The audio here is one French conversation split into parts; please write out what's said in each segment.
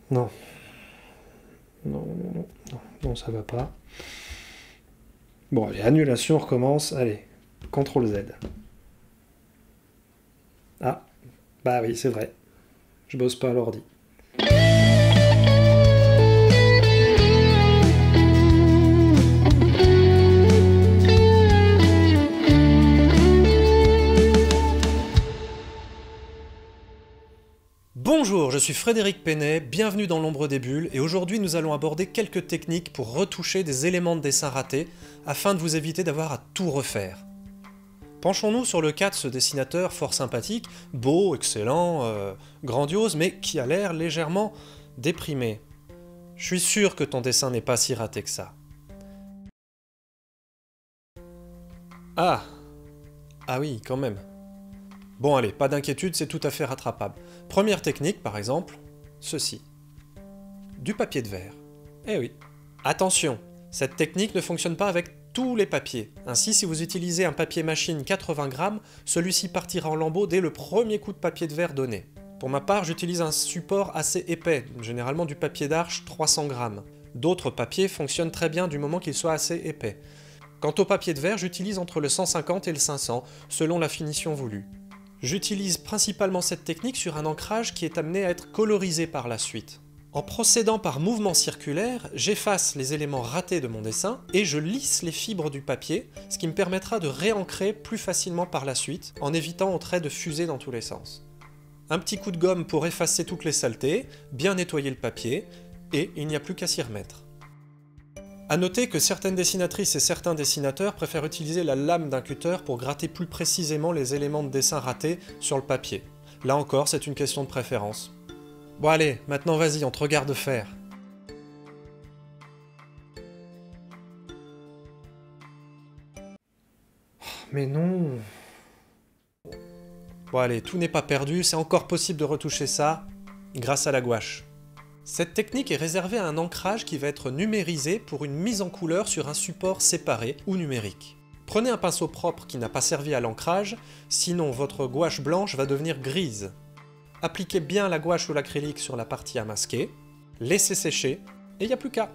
Non. Non, non, non, non, non, ça va pas. Bon, allez, annulation, on recommence. Allez, CTRL Z. Ah, bah oui, c'est vrai. Je bosse pas à l'ordi. Bonjour, je suis Frédéric Pennet, bienvenue dans l'ombre des bulles, et aujourd'hui nous allons aborder quelques techniques pour retoucher des éléments de dessin ratés, afin de vous éviter d'avoir à tout refaire. Penchons-nous sur le cas de ce dessinateur fort sympathique, beau, excellent, grandiose, mais qui a l'air légèrement déprimé. Je suis sûr que ton dessin n'est pas si raté que ça. Ah, ah oui, quand même. Bon allez, pas d'inquiétude, c'est tout à fait rattrapable. Première technique, par exemple, ceci. Du papier de verre. Eh oui. Attention, cette technique ne fonctionne pas avec tous les papiers. Ainsi, si vous utilisez un papier machine 80 grammes, celui-ci partira en lambeaux dès le premier coup de papier de verre donné. Pour ma part, j'utilise un support assez épais, généralement du papier d'arche 300 grammes. D'autres papiers fonctionnent très bien du moment qu'ils soient assez épais. Quant au papier de verre, j'utilise entre le 150 et le 500, selon la finition voulue. J'utilise principalement cette technique sur un ancrage qui est amené à être colorisé par la suite. En procédant par mouvement circulaire, j'efface les éléments ratés de mon dessin et je lisse les fibres du papier, ce qui me permettra de réancrer plus facilement par la suite, en évitant aux traits de fuser dans tous les sens. Un petit coup de gomme pour effacer toutes les saletés, bien nettoyer le papier, et il n'y a plus qu'à s'y remettre. A noter que certaines dessinatrices et certains dessinateurs préfèrent utiliser la lame d'un cutter pour gratter plus précisément les éléments de dessin ratés sur le papier. Là encore, c'est une question de préférence. Bon allez, maintenant vas-y, on te regarde faire. Mais non. Bon allez, tout n'est pas perdu, c'est encore possible de retoucher ça grâce à la gouache. Cette technique est réservée à un ancrage qui va être numérisé pour une mise en couleur sur un support séparé ou numérique. Prenez un pinceau propre qui n'a pas servi à l'ancrage, sinon votre gouache blanche va devenir grise. Appliquez bien la gouache ou l'acrylique sur la partie à masquer, laissez sécher, et il n'y a plus qu'à.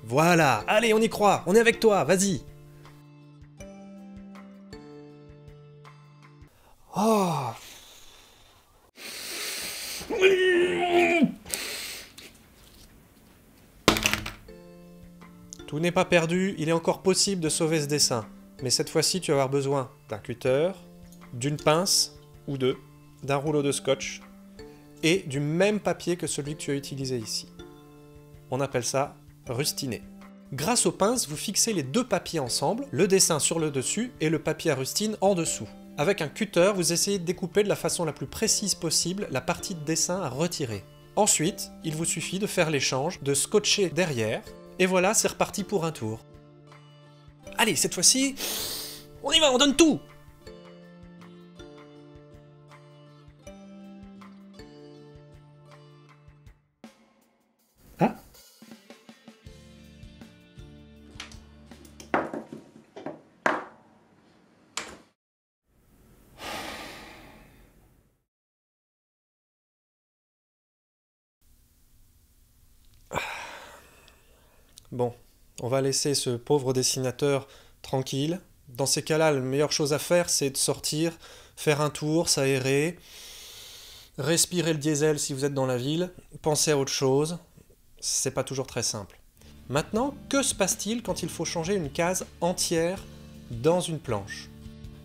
Voilà, allez on y croit, on est avec toi, vas-y. Oh. Tout n'est pas perdu, il est encore possible de sauver ce dessin. Mais cette fois-ci, tu vas avoir besoin d'un cutter, d'une pince, ou deux, d'un rouleau de scotch, et du même papier que celui que tu as utilisé ici. On appelle ça rustiner. Grâce aux pinces, vous fixez les deux papiers ensemble, le dessin sur le dessus et le papier à rustine en dessous. Avec un cutter, vous essayez de découper de la façon la plus précise possible la partie de dessin à retirer. Ensuite, il vous suffit de faire l'échange, de scotcher derrière, et voilà, c'est reparti pour un tour. Allez, cette fois-ci, on y va, on donne tout! Ah. Bon, on va laisser ce pauvre dessinateur tranquille. Dans ces cas-là, la meilleure chose à faire, c'est de sortir, faire un tour, s'aérer, respirer le diesel si vous êtes dans la ville, penser à autre chose. C'est pas toujours très simple. Maintenant, que se passe-t-il quand il faut changer une case entière dans une planche?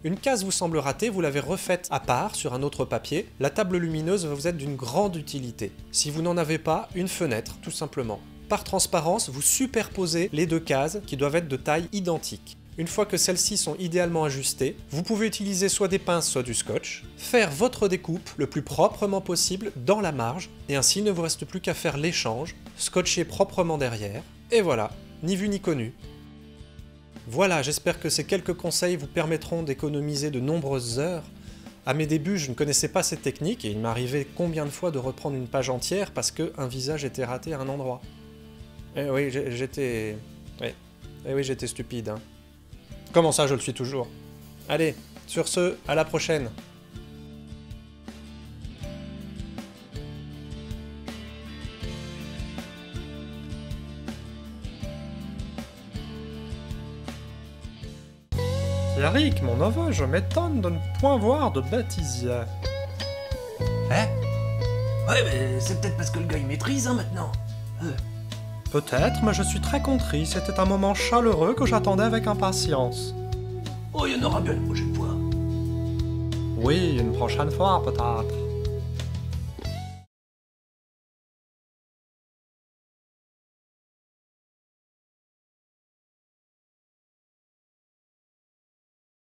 Une case vous semble ratée, vous l'avez refaite à part sur un autre papier, la table lumineuse va vous être d'une grande utilité. Si vous n'en avez pas, une fenêtre, tout simplement. Par transparence, vous superposez les deux cases qui doivent être de taille identique. Une fois que celles-ci sont idéalement ajustées, vous pouvez utiliser soit des pinces, soit du scotch, faire votre découpe le plus proprement possible dans la marge, et ainsi il ne vous reste plus qu'à faire l'échange, scotcher proprement derrière, et voilà, ni vu ni connu. Voilà, j'espère que ces quelques conseils vous permettront d'économiser de nombreuses heures. À mes débuts, je ne connaissais pas cette technique et il m'arrivait combien de fois de reprendre une page entière parce qu'un visage était raté à un endroit. Eh oui, j'étais... Eh oui, j'étais stupide, hein. Comment ça, je le suis toujours? Allez, sur ce, à la prochaine. Pierrick, mon neveu, je m'étonne de ne point voir de bêtisier. Hein? Ouais, mais c'est peut-être parce que le gars il maîtrise, hein, maintenant. Peut-être, mais je suis très contrit. C'était un moment chaleureux que j'attendais avec impatience. Oh, il y en aura bien une prochaine fois. Oui, une prochaine fois, peut-être.